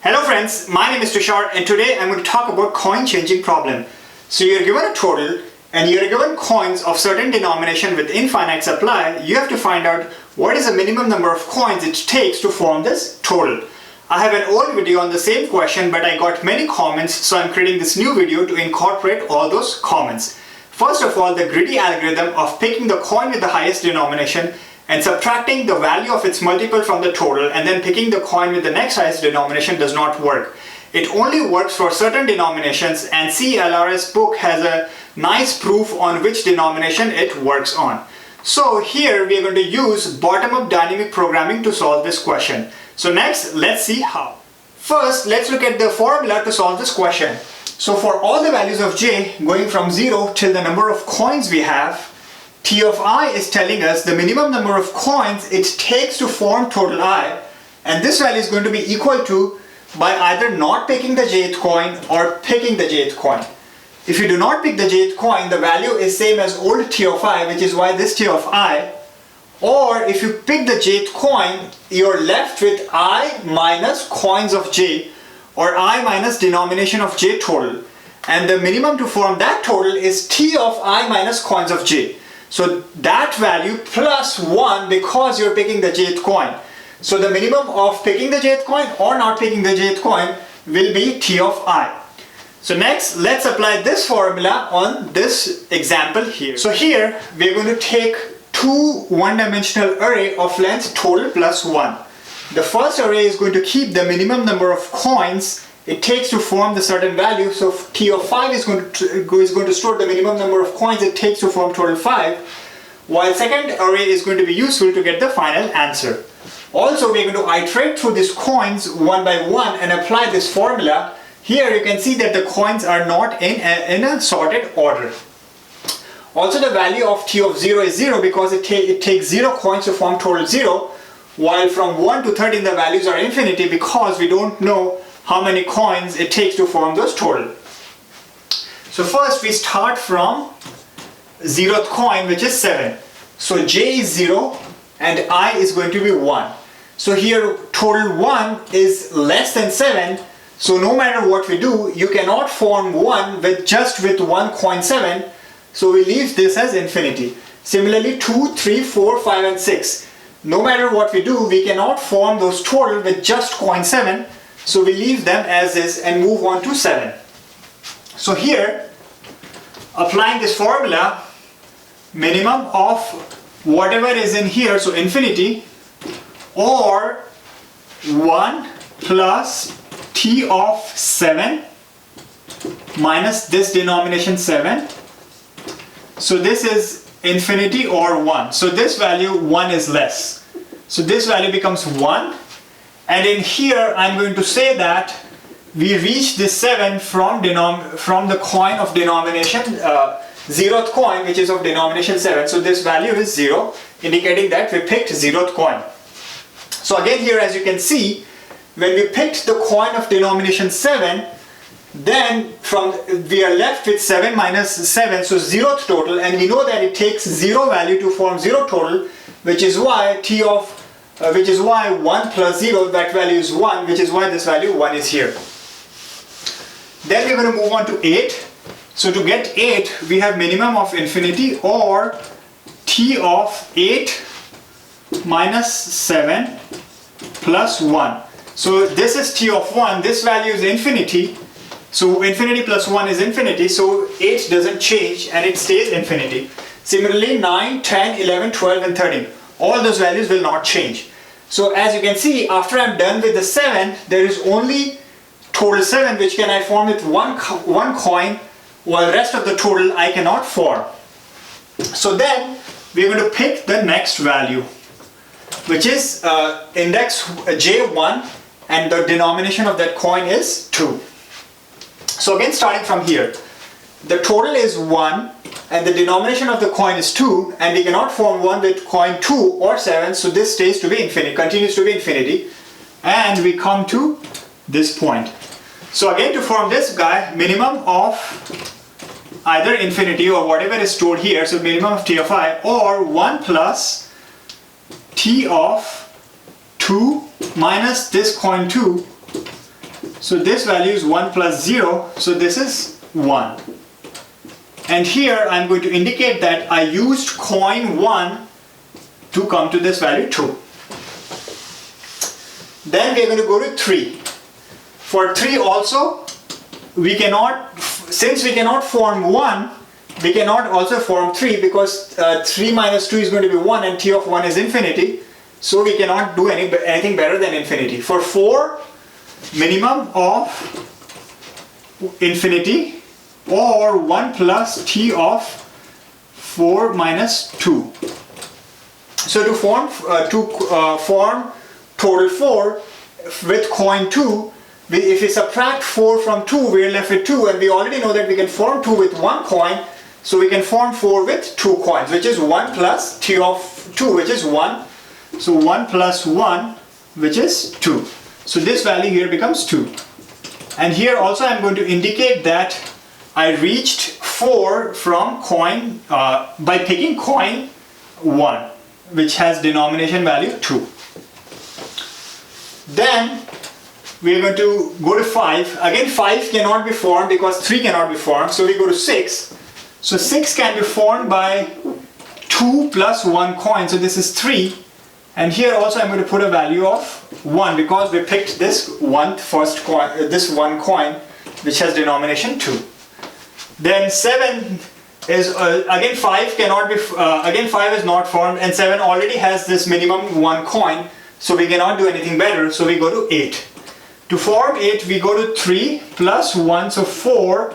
Hello friends, my name is Tushar and today I'm going to talk about coin changing problem. So you're given a total and you're given coins of certain denomination with infinite supply. You have to find out what is the minimum number of coins it takes to form this total. I have an old video on the same question, but I got many comments, so I'm creating this new video to incorporate all those comments. First of all, the greedy algorithm of picking the coin with the highest denomination and subtracting the value of its multiple from the total and then picking the coin with the next highest denomination does not work. It only works for certain denominations, and CLRS book has a nice proof on which denomination it works on. So here we are going to use bottom-up dynamic programming to solve this question. So next, let's see how. First, let's look at the formula to solve this question. So for all the values of j going from 0 till the number of coins we have, T of I is telling us the minimum number of coins it takes to form total I, and this value is going to be equal to by either not picking the jth coin or picking the jth coin. If you do not pick the jth coin, the value is same as old T of I, which is why this T of I, or if you pick the jth coin, you're left with I minus coins of j, or I minus denomination of j total, and the minimum to form that total is T of I minus coins of j. So that value plus 1 because you're picking the jth coin. So the minimum of picking the jth coin or not picking the jth coin will be T of I. So next, let's apply this formula on this example here. So here we're going to take two one-dimensional array of length total plus 1. The first array is going to keep the minimum number of coins it takes to form the certain value. So T of 5 is going to store the minimum number of coins it takes to form total 5, while second array is going to be useful to get the final answer. Also, we're going to iterate through these coins one by one and apply this formula. Here you can see that the coins are not in a sorted order. Also, the value of T of 0 is 0 because it takes 0 coins to form total 0, while from 1 to 13 the values are infinity because we don't know how many coins it takes to form those total. So first we start from 0th coin, which is 7. So j is 0 and I is going to be 1. So here total 1 is less than 7. So no matter what we do, you cannot form 1 with one coin 7. So we leave this as infinity. Similarly 2, 3, 4, 5 and 6. No matter what we do, we cannot form those total with just coin 7. So we leave them as is and move on to 7. So here, applying this formula, minimum of whatever is in here, so infinity, or 1 plus T of 7 minus this denomination 7. So this is infinity or 1. So this value 1 is less. So this value becomes 1. And in here I'm going to say that we reach this 7 from the coin of denomination 0th coin, which is of denomination 7. So this value is 0, indicating that we picked 0th coin. So again here, as you can see, when we picked the coin of denomination 7, then we are left with 7 minus 7, so 0th total, and we know that it takes 0 value to form 0 total, which is why 1 plus 0, that value is 1, which is why this value 1 is here. Then we're going to move on to 8. So to get 8, we have minimum of infinity or T of 8 minus 7 plus 1. So this is T of 1, this value is infinity. So infinity plus 1 is infinity, so 8 doesn't change and it stays infinity. Similarly 9, 10, 11, 12 and 13. All those values will not change. So as you can see, after I'm done with the 7, there is only total 7 which can I form with one coin, while the rest of the total I cannot form. So then we're going to pick the next value, which is index j1, and the denomination of that coin is 2. So again, starting from here, the total is 1 and the denomination of the coin is 2, and we cannot form 1 with coin 2 or 7, so this stays to be infinity, continues to be infinity, and we come to this point. So again, to form this guy, minimum of either infinity or whatever is stored here, so minimum of T of I, or 1 plus T of 2 minus this coin 2 So this value is 1 plus 0, so this is 1. And here I'm going to indicate that I used coin 1 to come to this value 2. Then we are going to go to 3. For 3 also, we cannot, since we cannot form 1, we cannot also form 3 because 3 minus 2 is going to be 1 and t of 1 is infinity. So we cannot do anything better than infinity. For 4, minimum of infinity or 1 plus t of 4 minus 2. So to form total 4 with coin 2, if we subtract 4 from 2, we are left with 2, and we already know that we can form 2 with 1 coin, so we can form 4 with 2 coins, which is 1 plus t of 2, which is 1. So 1 plus 1, which is 2. So this value here becomes 2. And here also I'm going to indicate that I reached 4 from coin by picking coin 1, which has denomination value 2. Then we are going to go to 5. Again 5 cannot be formed because 3 cannot be formed. So we go to 6. So 6 can be formed by 2 plus 1 coin. So this is 3. And here also I'm going to put a value of 1 because we picked this one coin which has denomination 2. Then 7 is again 5 cannot be again 5 is not formed, and 7 already has this minimum 1 coin, so we cannot do anything better, so we go to 8. To form 8 we go to 3 plus 1, so 4,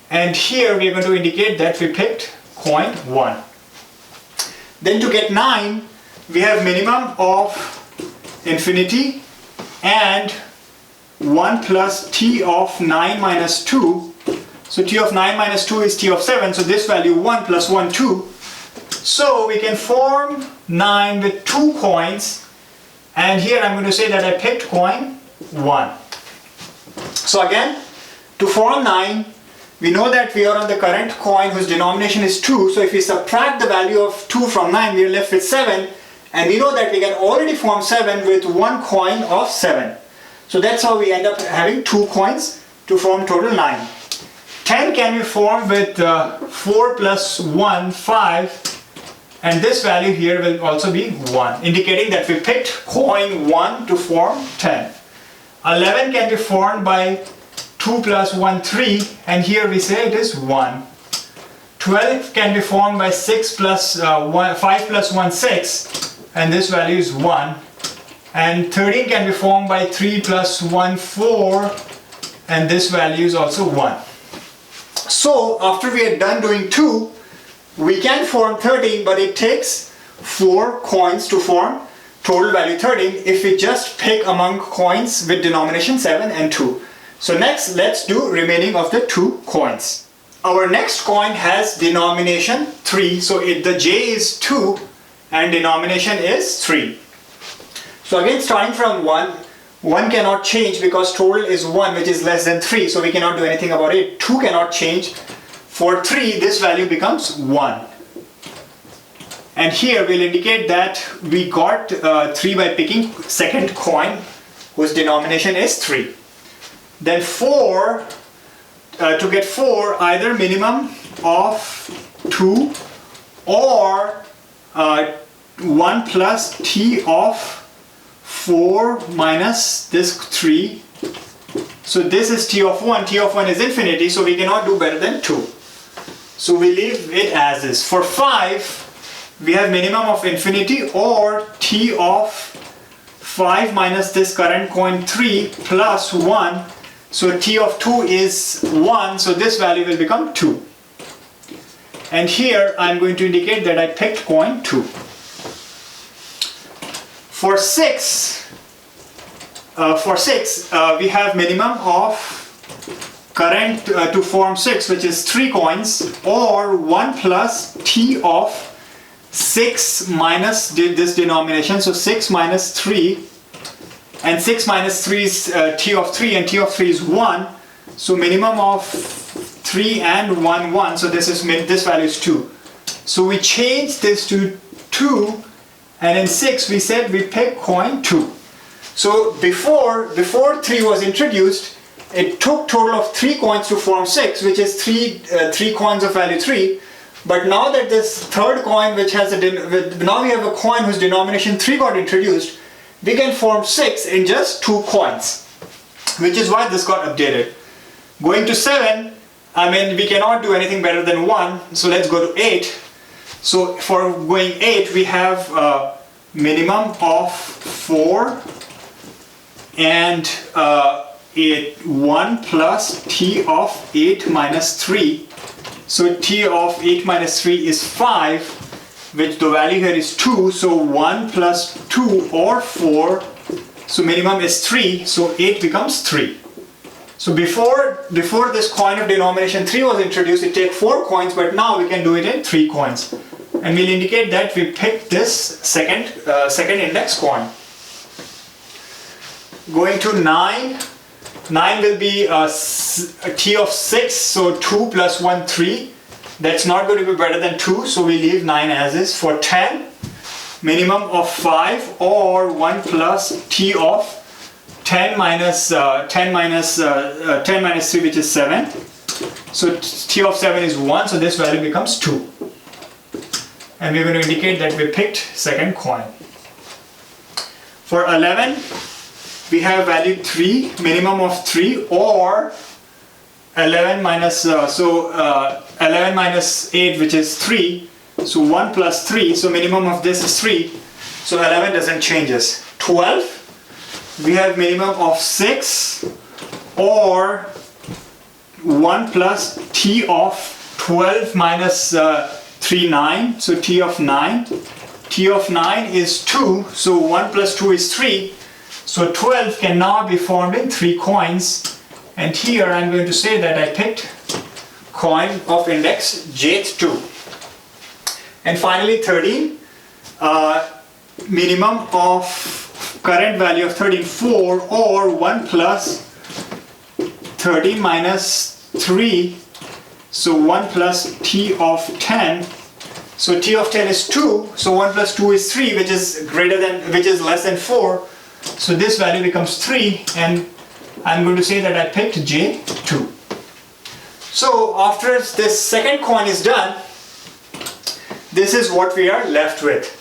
and here we are going to indicate that we picked coin 1. Then to get 9 we have minimum of infinity and 1 plus t of 9 minus 2. So t of 9 minus 2 is t of 7, so this value 1 plus 1, 2. So we can form 9 with 2 coins, and here I'm going to say that I picked coin 1. So again, to form 9, we know that we are on the current coin whose denomination is 2, so if we subtract the value of 2 from 9, we are left with 7, and we know that we can already form 7 with 1 coin of 7. So that's how we end up having 2 coins to form total 9. 10 can be formed with 4 plus 1, 5, and this value here will also be 1, indicating that we picked coin 1 to form 10. 11 can be formed by 2 plus 1, 3, and here we say it is 1. 12 can be formed by 5 plus 1, 6, and this value is 1. And 13 can be formed by 3 plus 1, 4, and this value is also 1. So after we are done doing 2, we can form 13, but it takes 4 coins to form total value 13 if we just pick among coins with denomination 7 and 2. So next, let's do remaining of the 2 coins. Our next coin has denomination 3, so the J is 2 and denomination is 3. So again, starting from 1 cannot change because total is 1, which is less than 3, so we cannot do anything about it. 2 cannot change. For 3, this value becomes 1. And here we'll indicate that we got 3 by picking second coin whose denomination is 3. Then 4, to get 4, either minimum of 2 or 1 plus t of 4 minus this 3. So this is t of 1. T of 1 is infinity, so we cannot do better than 2. So we leave it as is. For 5, we have minimum of infinity or t of 5 minus this current coin 3 plus 1. So t of 2 is 1, so this value will become 2. And here I'm going to indicate that I picked coin 2. For 6, we have minimum of current to form 6, which is 3 coins, or 1 plus t of 6 minus this denomination, so 6 minus 3, and 6 minus 3 is t of 3, and t of 3 is 1, so minimum of 3 and 1, 1, so this value is 2. So we change this to 2, and in 6 we said we pick coin 2. So before 3 was introduced, it took total of 3 coins to form 6, which is 3 coins of value 3. But now that this third coin, which has now we have a coin whose denomination 3 got introduced, we can form 6 in just 2 coins, which is why this got updated. Going to 7, I mean, we cannot do anything better than 1, so let's go to 8. So for going 8, we have a minimum of 4 and 1 plus t of 8 minus 3. So t of 8 minus 3 is 5, which the value here is 2. So 1 plus 2 or 4. So minimum is 3. So 8 becomes 3. So before this coin of denomination 3 was introduced, it took 4 coins, but now we can do it in 3 coins. And we'll indicate that we picked this second index coin. Going to 9. 9 will be a t of 6, so 2 plus 1, 3. That's not going to be better than 2, so we leave 9 as is. For 10, minimum of 5 or 1 plus t of 10 minus 3, which is 7. So t of 7 is 1, so this value becomes 2. And we're going to indicate that we picked second coin. For 11, we have value 3, minimum of 3, or 11 minus 11 minus 8, which is 3. So 1 plus 3, so minimum of this is 3. So 11 doesn't change us. 12, we have minimum of 6 or 1 plus t of 12 minus 3, 9. So t of 9. T of 9 is 2, so 1 plus 2 is 3. So 12 can now be formed in 3 coins, and here I'm going to say that I picked coin of index J2. And finally 13, minimum of current value of 13, 4 or 1 plus 13 minus 3, so 1 plus t of 10. So t of 10 is 2, so 1 plus 2 is 3, which is less than 4. So this value becomes 3, and I'm going to say that I picked J2. So after this second coin is done, this is what we are left with.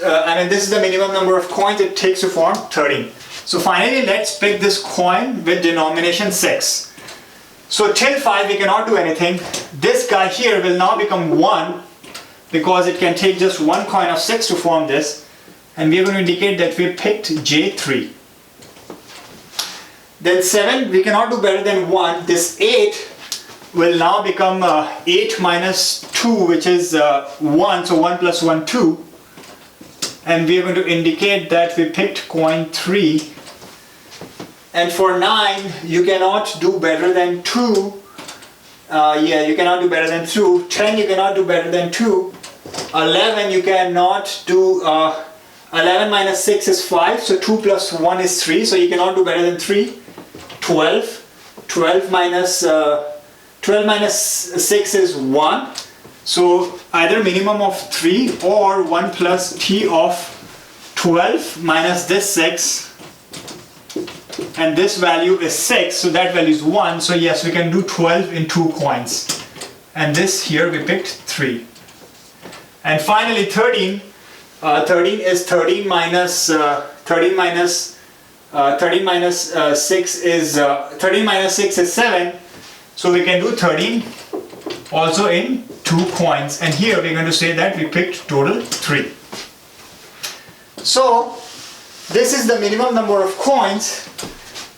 And this is the minimum number of coins it takes to form 13. So finally, let's pick this coin with denomination 6. So till 5 we cannot do anything. This guy here will now become 1 because it can take just 1 coin of 6 to form this. And we are going to indicate that we picked J3. Then 7, we cannot do better than 1. This 8 will now become 8 minus 2, which is 1. So 1 plus 1, 2. And we are going to indicate that we picked coin 3. And for 9, you cannot do better than 2. You cannot do better than 2. 10, you cannot do better than 2. 11, you cannot do... 11 minus 6 is 5, so 2 plus 1 is 3, so you cannot do better than 3. 12 minus 6 is 1, so either minimum of 3 or 1 plus t of 12 minus this 6, and this value is 6, so that value is 1, so yes, we can do 12 in 2 coins, and this here we picked 3. And finally 13. 13 is 13 minus 6 is 13 minus 6 is 7, so we can do 13 also in 2 coins, and here we're going to say that we picked total 3. So this is the minimum number of coins.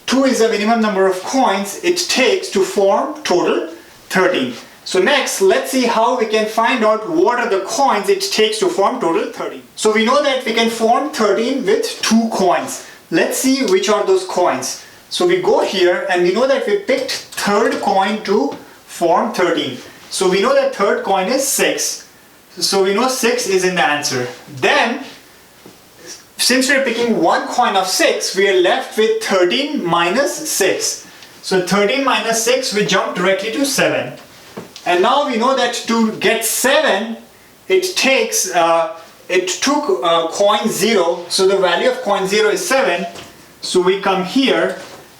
2 is the minimum number of coins it takes to form total 13. So next, let's see how we can find out what are the coins it takes to form total 13. So we know that we can form 13 with 2 coins. Let's see which are those coins. So we go here and we know that we picked third coin to form 13. So we know that third coin is 6. So we know 6 is in the answer. Then, since we're picking one coin of 6, we are left with 13 minus 6. So 13 minus 6, we jump directly to 7. And now we know that to get 7, it takes it took coin 0, so the value of coin 0 is 7. So we come here,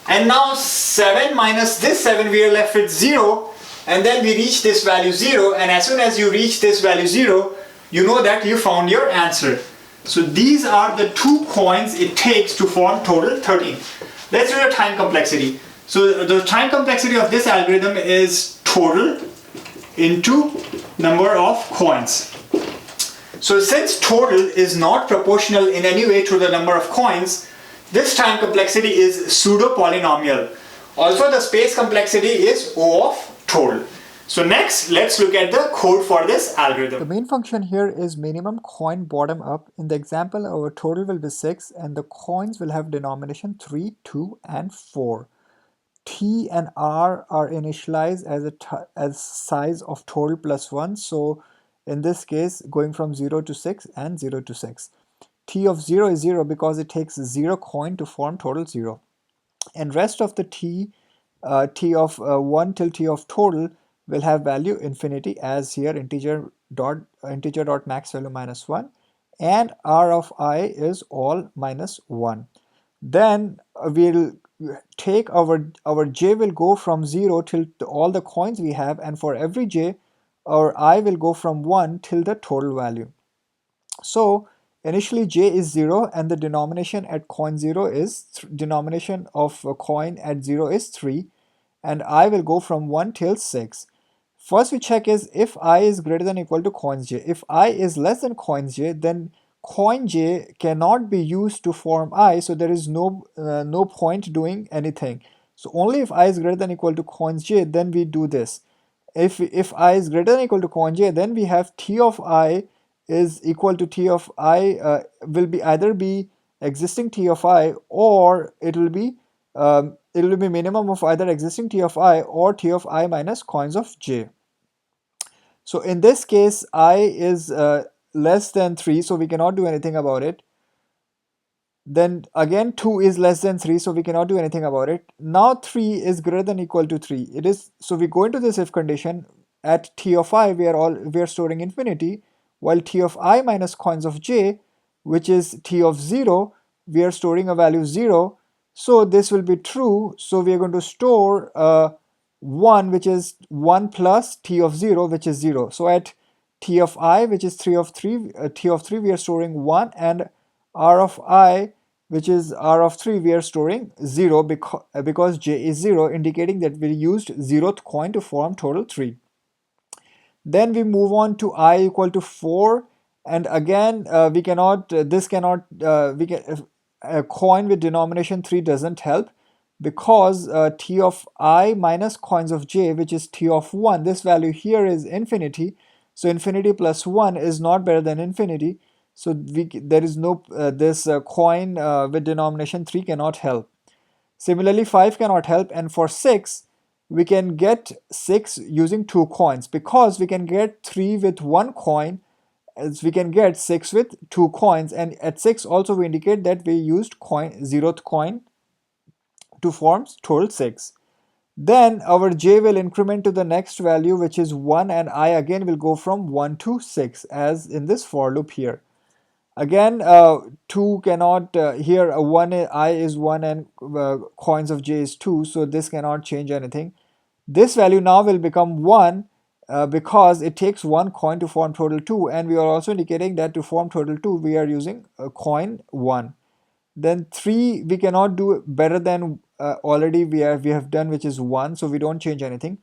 and now 7 minus this 7, we are left with 0, and then we reach this value 0, and as soon as you reach this value 0, you know that you found your answer. So these are the 2 coins it takes to form total 13. Let's do the time complexity. So the time complexity of this algorithm is total into number of coins. So since total is not proportional in any way to the number of coins, this time complexity is pseudo polynomial. Also the space complexity is O of total. So next, let's look at the code for this algorithm. The main function here is minimum coin bottom up. In the example, our total will be 6 and the coins will have denomination 3, 2 and 4. T and R are initialized as size of total plus 1. So in this case, going from 0 to 6 and 0 to 6. T of 0 is 0 because it takes 0 coin to form total 0. And rest of the T of 1 till T of total will have value infinity, as here integer dot max value minus 1, and R of I is all minus 1. Then we'll take our j will go from 0 till all the coins we have, and for every j our I will go from 1 till the total value. So initially j is 0 and the denomination at coin 0 is denomination of a coin at 0 is 3, and I will go from 1 till 6. First we check is if I is greater than or equal to coins j. If I is less than coins j, then coin j cannot be used to form I, so there is no point doing anything. So only if I is greater than or equal to coins j, then we do this. If I is greater than or equal to coin j, then we have T of I is equal to T of I will be either be existing T of I, or it will be minimum of either existing T of I or T of I minus coins of j. So in this case I is less than 3, so we cannot do anything about it. Then again 2 is less than 3, so we cannot do anything about it. Now 3 is greater than or equal to 3. It is, so we go into this if condition. At T of I we are storing infinity, while T of I minus coins of j, which is T of 0, we are storing a value 0. So this will be true, so we are going to store 1, which is 1 plus T of 0, which is 0. So at T of I, which is T of 3, we are storing 1, and R of I, which is R of 3, we are storing 0 because j is 0, indicating that we used 0th coin to form total 3. Then we move on to I equal to 4, and again we cannot, a coin with denomination 3 doesn't help, because T of I minus coins of j, which is T of 1, this value here is infinity, so infinity plus 1 is not better than infinity, so there is no this coin with denomination 3 cannot help. Similarly 5 cannot help, and for 6 we can get 6 using 2 coins, because we can get 3 with 1 coin, as we can get 6 with 2 coins, and at 6 also we indicate that we used 0th coin to form total 6. Then our j will increment to the next value, which is 1, and I again will go from 1 to 6 as in this for loop here. Again 2 cannot, here 1 I is 1 and coins of j is 2, so this cannot change anything. This value now will become 1 because it takes 1 coin to form total 2, and we are also indicating that to form total 2 we are using coin 1. Then 3 we cannot do better than already we have done, which is 1, so we don't change anything.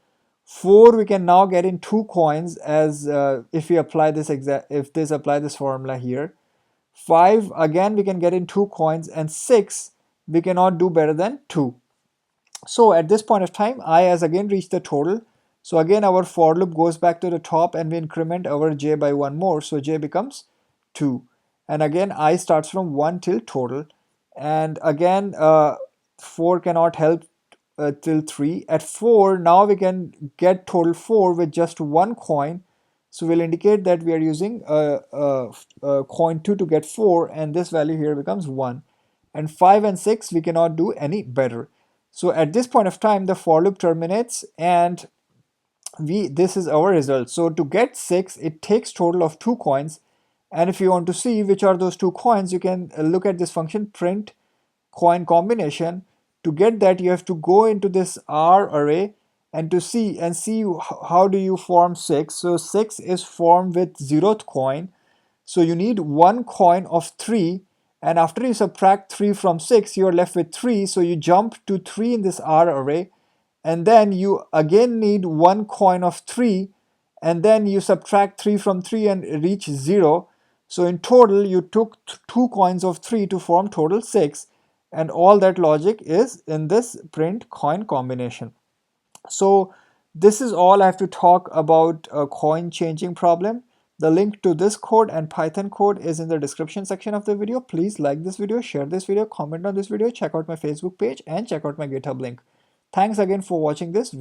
4 we can now get in 2 coins, as if we apply this apply this formula here. 5 again we can get in 2 coins, and 6 we cannot do better than 2. So at this point of time I has again reached the total, so again our for loop goes back to the top and we increment our j by 1 more, so j becomes 2, and again I starts from 1 till total, and again 4 cannot help till 3. At 4 now we can get total 4 with just 1 coin, so we'll indicate that we are using coin 2 to get 4, and this value here becomes 1. And 5 and 6 we cannot do any better. So at this point of time the for loop terminates, and this is our result. So to get 6 it takes total of 2 coins, And if you want to see which are those two coins, you can look at this function print coin combination. To get that, you have to go into this R array and see how do you form 6. So 6 is formed with 0th coin. So you need one coin of 3, and after you subtract 3 from 6, you are left with 3. So you jump to 3 in this R array, and then you again need one coin of 3, and then you subtract 3 from 3 and reach 0. So in total, you took 2 coins of 3 to form total 6, and all that logic is in this print coin combination. So this is all I have to talk about a coin changing problem. The link to this code and Python code is in the description section of the video. Please like this video, share this video, comment on this video, check out my Facebook page, and check out my GitHub link. Thanks again for watching this video.